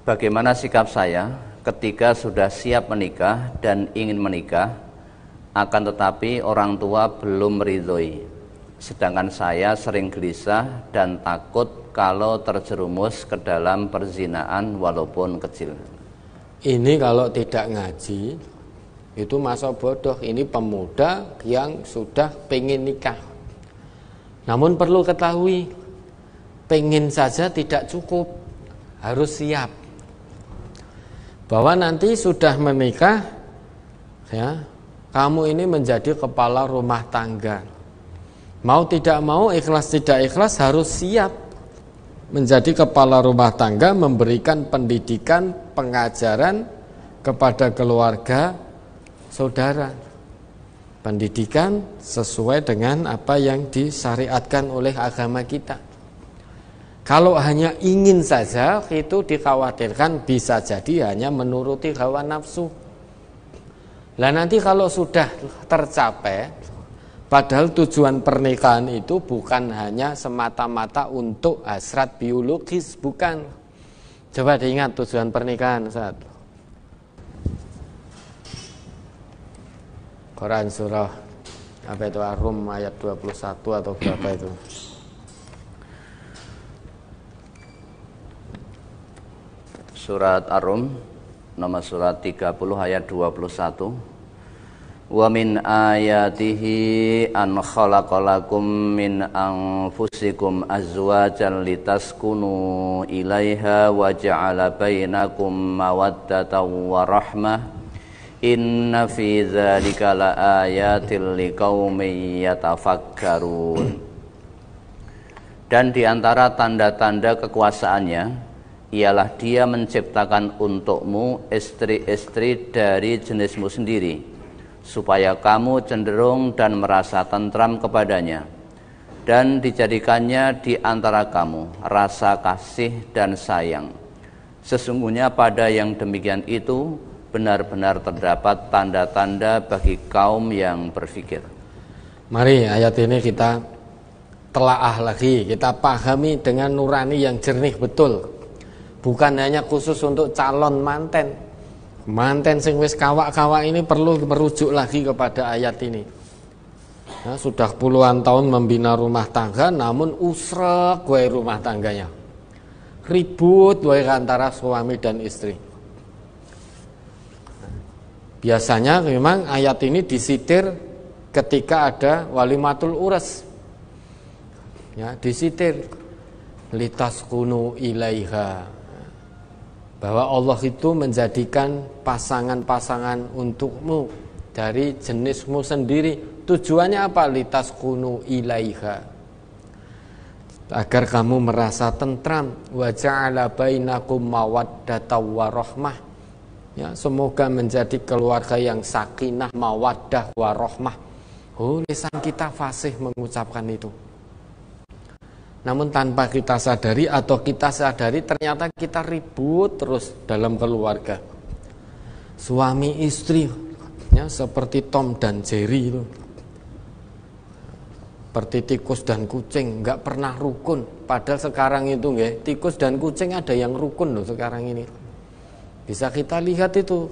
Bagaimana sikap saya ketika sudah siap menikah dan ingin menikah, akan tetapi orang tua belum meridhoi, sedangkan saya sering gelisah dan takut kalau terjerumus ke dalam perzinaan walaupun kecil. Ini kalau tidak ngaji itu masa bodoh. Ini pemuda yang sudah pengen nikah. Namun perlu ketahui, pengen saja tidak cukup, harus siap bahwa nanti sudah menikah, ya, kamu ini menjadi kepala rumah tangga. Mau tidak mau, ikhlas tidak ikhlas, harus siap menjadi kepala rumah tangga, memberikan pendidikan, pengajaran kepada keluarga saudara. Pendidikan sesuai dengan apa yang disyariatkan oleh agama kita. Kalau hanya ingin saja, itu dikhawatirkan bisa jadi hanya menuruti hawa nafsu. Lah nanti kalau sudah tercapai, padahal tujuan pernikahan itu bukan hanya semata-mata untuk hasrat biologis, bukan. Coba diingat tujuan pernikahan, Ustaz. Quran surah apa itu, Ar-Rum ayat 21 atau berapa itu? Surat Ar-Rum nomor surat 30 ayat 21. Wa min ayatihi an khalaqalakum min anfusikum azwajan litaskunu ilaiha wa ja'ala bainakum mawaddatan wa rahmah. Inna fi dzalika laayatil liqaumin yatafakkarun. Dan di antara tanda-tanda kekuasaannya ialah Dia menciptakan untukmu istri-istri dari jenismu sendiri, supaya kamu cenderung dan merasa tentram kepadanya, dan dijadikannya di antara kamu rasa kasih dan sayang. Sesungguhnya pada yang demikian itu benar-benar terdapat tanda-tanda bagi kaum yang berfikir. Mari ayat ini kita telaah lagi, kita pahami dengan nurani yang jernih betul. Bukan hanya khusus untuk calon manten. Manten sing wis kawak-kawak ini perlu merujuk lagi kepada ayat ini. Nah, sudah puluhan tahun membina rumah tangga, namun usrek wae rumah tangganya. Ribut wae antara suami dan istri. Biasanya memang ayat ini disitir ketika ada walimatul uras. Ya, disitir litaskunu ilaiha, bahwa Allah itu menjadikan pasangan-pasangan untukmu dari jenismu sendiri. Tujuannya apa? Litaskunu ilaiha, agar kamu merasa tentram. Wa ja'ala bainakum mawaddatan wa rahmah. Ya, semoga menjadi keluarga yang sakinah, mawaddah, warahmah. Oh, lisan kita fasih mengucapkan itu. Namun tanpa kita sadari atau kita sadari, ternyata kita ribut terus dalam keluarga. Suami istri, ya, seperti Tom dan Jerry itu. Seperti tikus dan kucing, nggak pernah rukun. Padahal sekarang itu, nggak, tikus dan kucing ada yang rukun loh sekarang ini. Bisa kita lihat itu,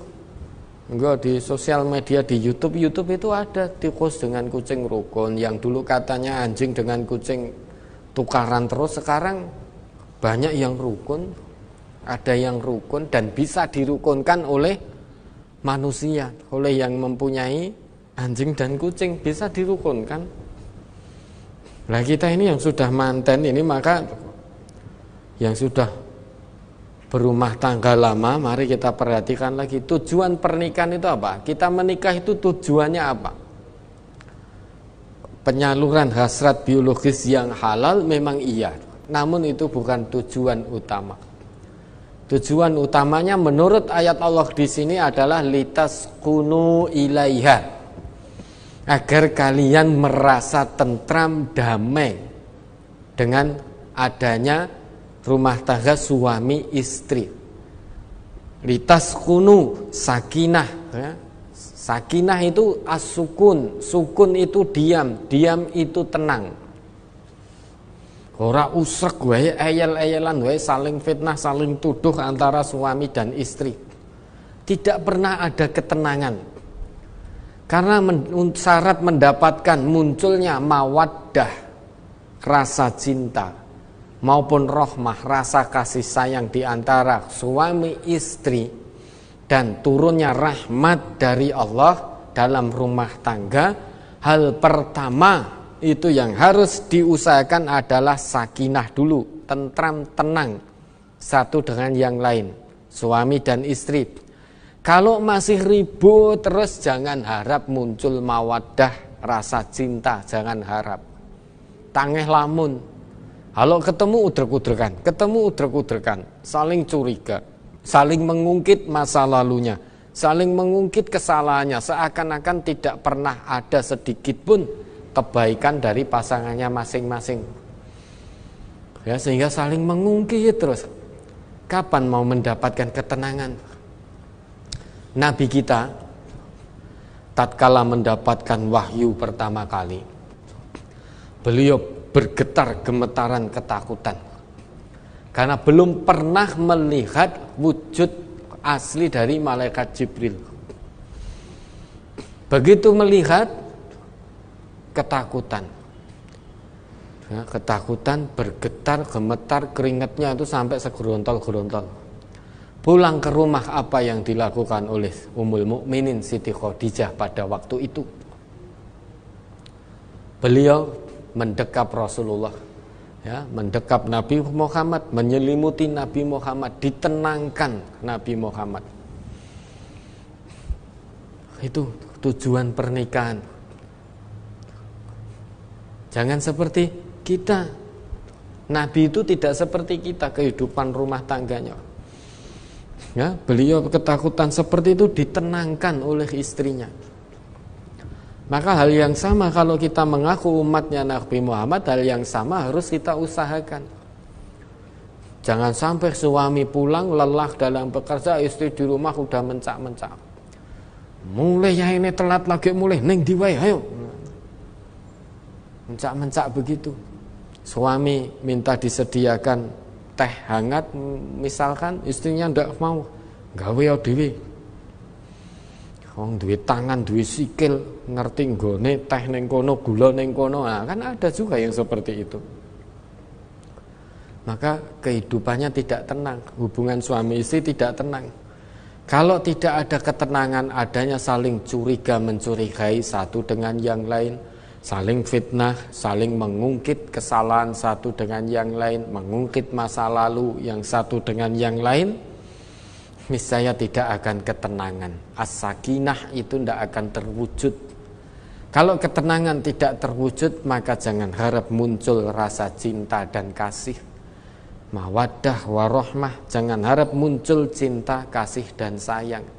enggak, di sosial media, di YouTube itu ada tikus dengan kucing rukun. Yang dulu katanya anjing dengan kucing tukaran terus, sekarang banyak yang rukun, ada yang rukun dan bisa dirukunkan oleh manusia, oleh yang mempunyai anjing dan kucing bisa dirukunkan. Nah, kita ini yang sudah manten ini, maka yang sudah berumah tangga lama, mari kita perhatikan lagi tujuan pernikahan itu apa? Kita menikah itu tujuannya apa? Penyaluran hasrat biologis yang halal memang iya, namun itu bukan tujuan utama. Tujuan utamanya menurut ayat Allah di sini adalah litaskunu ilaiha, agar kalian merasa tentram, damai dengan adanya rumah tangga suami istri. Litaskunu, sakinah, ya. Sakinah itu as-sukun, sukun itu diam, diam itu tenang. Ora usrek wae, eyel-eyelan wae, saling fitnah, saling tuduh antara suami dan istri. Tidak pernah ada ketenangan. Karena syarat mendapatkan munculnya mawaddah, rasa cinta, maupun rahmah, rasa kasih sayang di antara suami istri, dan turunnya rahmat dari Allah dalam rumah tangga, hal pertama itu yang harus diusahakan adalah sakinah dulu, tentram, tenang satu dengan yang lain, suami dan istri. Kalau masih ribut terus, jangan harap muncul mawaddah, rasa cinta, jangan harap. Tangeh lamun, kalau ketemu udrek-udrekan, saling curiga, saling mengungkit masa lalunya, saling mengungkit kesalahannya, seakan-akan tidak pernah ada sedikit pun kebaikan dari pasangannya masing-masing. Ya, sehingga saling mengungkit terus. Kapan mau mendapatkan ketenangan? Nabi kita tatkala mendapatkan wahyu pertama kali, beliau bergetar gemetaran ketakutan karena belum pernah melihat wujud asli dari malaikat Jibril. Begitu melihat, ketakutan, ya, ketakutan, bergetar, gemetar, keringatnya itu sampai segerontol-gerontol. Pulang ke rumah, apa yang dilakukan oleh Ummul Mukminin Siti Khadijah pada waktu itu? Beliau mendekap Rasulullah, ya, mendekap Nabi Muhammad, menyelimuti Nabi Muhammad, ditenangkan Nabi Muhammad. Itu tujuan pernikahan. Jangan seperti kita. Nabi itu tidak seperti kita kehidupan rumah tangganya. Ya, beliau ketakutan seperti itu ditenangkan oleh istrinya. Maka hal yang sama kalau kita mengaku umatnya Nabi Muhammad, hal yang sama harus kita usahakan. Jangan sampai suami pulang lelah dalam bekerja, istri di rumah udah mencak-mencak. Mulai ya ini telat lagi, mulai neng diwai, ayo. Mencak-mencak begitu. Suami minta disediakan teh hangat misalkan, istrinya ndak mau, gawe dhewe. Wong duwe tangan, duwe sikil, ngerti nggone teh ning kono, gula ning kono. Nah, kan ada juga yang seperti itu. Maka kehidupannya tidak tenang, hubungan suami istri tidak tenang. Kalau tidak ada ketenangan, adanya saling curiga mencurigai satu dengan yang lain, saling fitnah, saling mengungkit kesalahan satu dengan yang lain, mengungkit masa lalu yang satu dengan yang lain, niscaya tidak akan ketenangan. As-sakinah itu tidak akan terwujud. Kalau ketenangan tidak terwujud, maka jangan harap muncul rasa cinta dan kasih, mawaddah warahmah. Jangan harap muncul cinta, kasih dan sayang.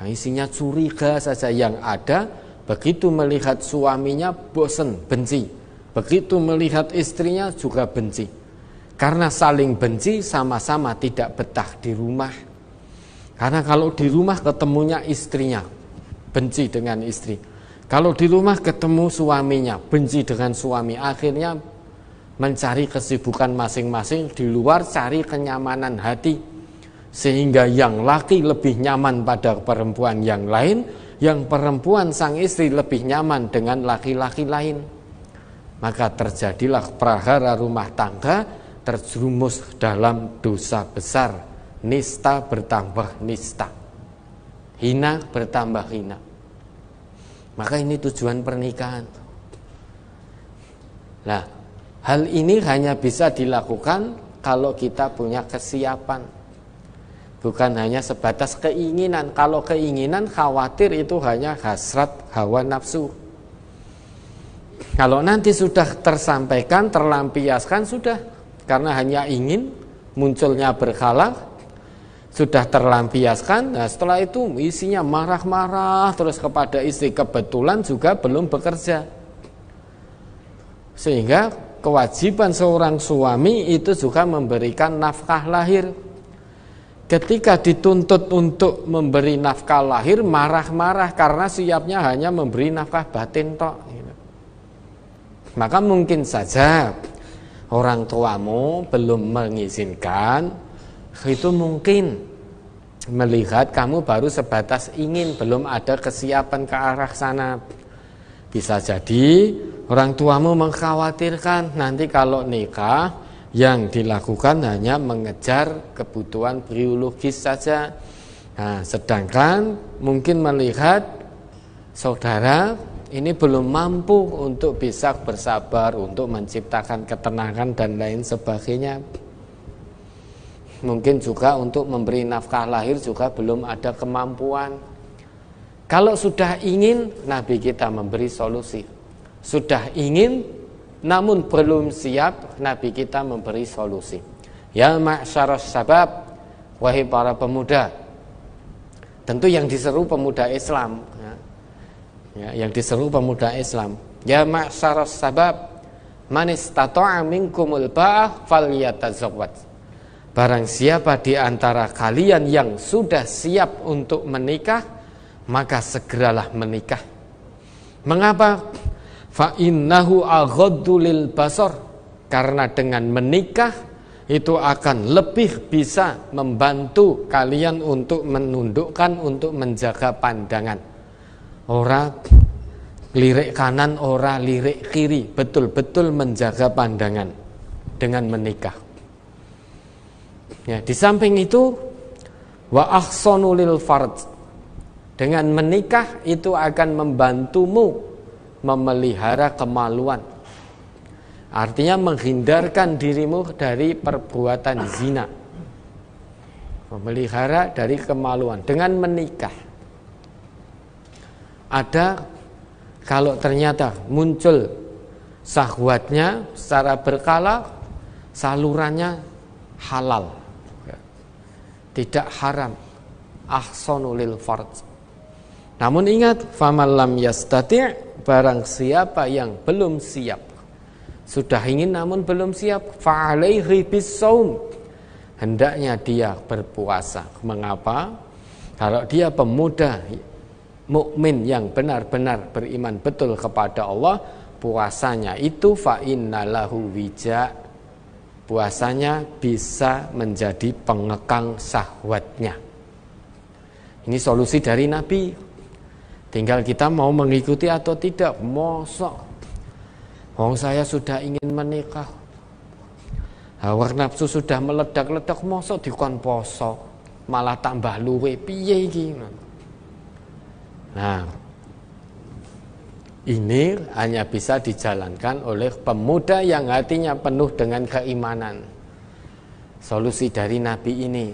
Isinya curiga saja yang ada. Begitu melihat suaminya bosan, benci. Begitu melihat istrinya juga benci. Karena saling benci, sama-sama tidak betah di rumah. Karena kalau di rumah ketemunya istrinya, benci dengan istri. Kalau di rumah ketemu suaminya, benci dengan suami. Akhirnya mencari kesibukan masing-masing, di luar cari kenyamanan hati. Sehingga yang laki lebih nyaman pada perempuan yang lain, yang perempuan sang istri lebih nyaman dengan laki-laki lain. Maka terjadilah prahara rumah tangga terjerumus dalam dosa besar. Nista bertambah nista, hina bertambah hina. Maka ini tujuan pernikahan. Nah, hal ini hanya bisa dilakukan kalau kita punya kesiapan. Bukan hanya sebatas keinginan. Kalau keinginan, khawatir itu hanya hasrat hawa nafsu. Kalau nanti sudah tersampaikan, terlampiaskan, sudah. Karena hanya ingin, munculnya berkala, sudah terlampiaskan. Nah, setelah itu isinya marah-marah terus kepada istri. Kebetulan juga belum bekerja. Sehingga kewajiban seorang suami itu juga memberikan nafkah lahir. Ketika dituntut untuk memberi nafkah lahir, marah-marah karena siapnya hanya memberi nafkah batin tok. Maka mungkin saja orang tuamu belum mengizinkan, itu mungkin melihat kamu baru sebatas ingin, belum ada kesiapan ke arah sana. Bisa jadi orang tuamu mengkhawatirkan nanti kalau nikah yang dilakukan hanya mengejar kebutuhan biologis saja. Nah, sedangkan mungkin melihat saudara ini belum mampu untuk bisa bersabar, untuk menciptakan ketenangan dan lain sebagainya. Mungkin juga untuk memberi nafkah lahir juga belum ada kemampuan. Kalau sudah ingin, Nabi kita memberi solusi. Sudah ingin namun belum siap, Nabi kita memberi solusi. Ya ma'syaras sabab, wahai para pemuda. Tentu yang diseru pemuda Islam, ya, yang diseru pemuda Islam. Ya ma'syaras sabab, man istata'a minkumul ba'ah falyatazawwaj. Barang siapa di antara kalian yang sudah siap untuk menikah, maka segeralah menikah. Mengapa? Fa innahu aghaddu lil basar. Karena dengan menikah itu akan lebih bisa membantu kalian untuk menundukkan, untuk menjaga pandangan. Ora lirik kanan, ora lirik kiri, betul-betul menjaga pandangan dengan menikah. Ya, di samping itu wa ahsanu lil farj. Dengan menikah itu akan membantumu memelihara kemaluan. Artinya menghindarkan dirimu dari perbuatan zina. Memelihara dari kemaluan dengan menikah. Ada kalau ternyata muncul syahwatnya secara berkala, salurannya halal, tidak haram, ahsanu lil farj. Namun ingat, faman lam yastati', barang siapa yang belum siap, sudah ingin namun belum siap, fa'alaihi bis-shaum, hendaknya dia berpuasa. Mengapa? Kalau dia pemuda mukmin yang benar-benar beriman betul kepada Allah, puasanya itu fa innalahu wija, puasanya bisa menjadi pengekang syahwatnya. Ini solusi dari Nabi. Tinggal kita mau mengikuti atau tidak. Mosok saya sudah ingin menikah, hawa nafsu sudah meledak-ledak, mosok dikon poso malah tambah luwe, piye iki? Nah, ini hanya bisa dijalankan oleh pemuda yang hatinya penuh dengan keimanan. Solusi dari Nabi ini.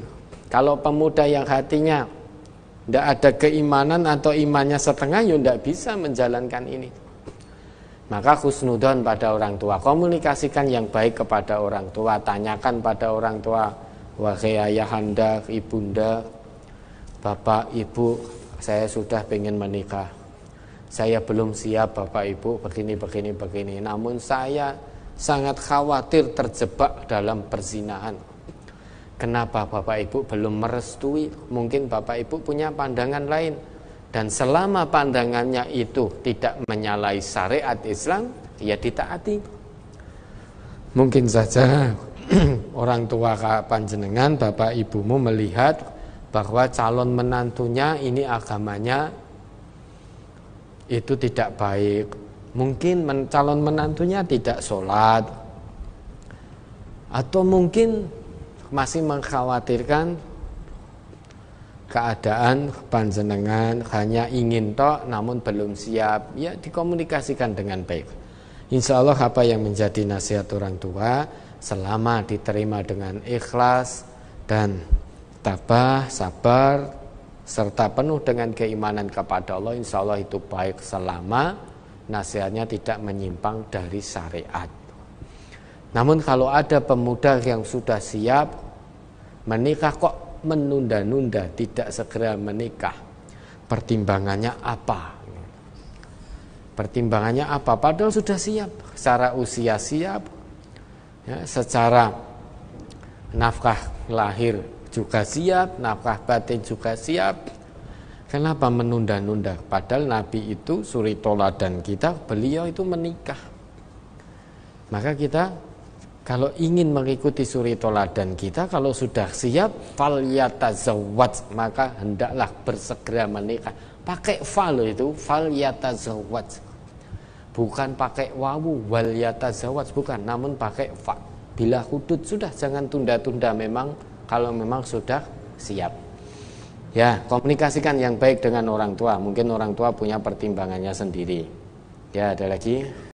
Kalau pemuda yang hatinya tidak ada keimanan atau imannya setengah, ya tidak bisa menjalankan ini. Maka husnudon pada orang tua, komunikasikan yang baik kepada orang tua, tanyakan pada orang tua, wahai ayahanda, ibunda, bapak, ibu, saya sudah pengen menikah, saya belum siap bapak ibu, begini, namun saya sangat khawatir terjebak dalam perzinahan. Kenapa bapak ibu belum merestui? Mungkin bapak ibu punya pandangan lain, dan selama pandangannya itu tidak menyalahi syariat Islam, ya ditaati. Mungkin saja orang tua panjenengan, bapak ibumu melihat bahwa calon menantunya ini agamanya itu tidak baik. Mungkin calon menantunya tidak sholat, atau mungkin masih mengkhawatirkan keadaan panjenengan, hanya ingin tok namun belum siap. Ya, dikomunikasikan dengan baik. Insya Allah apa yang menjadi nasihat orang tua, selama diterima dengan ikhlas dan tabah, sabar, serta penuh dengan keimanan kepada Allah, insya Allah itu baik selama nasihatnya tidak menyimpang dari syariat. Namun kalau ada pemuda yang sudah siap menikah kok menunda-nunda, tidak segera menikah, pertimbangannya apa? Pertimbangannya apa? Padahal sudah siap, secara usia siap, ya, secara nafkah lahir juga siap, nafkah batin juga siap. Kenapa menunda-nunda? Padahal Nabi itu suri toladan kita, beliau itu menikah. Maka kita kalau ingin mengikuti suri toladan kita, kalau sudah siap, fal yatazawwaj, maka hendaklah bersegera menikah. Pakai fal itu, fal yatazawwaj. Bukan pakai wawu, wal yatazawwaj, bukan, namun pakai fa. Bila hudud sudah, jangan tunda-tunda memang kalau memang sudah siap. Ya, komunikasikan yang baik dengan orang tua. Mungkin orang tua punya pertimbangannya sendiri. Ya, ada lagi.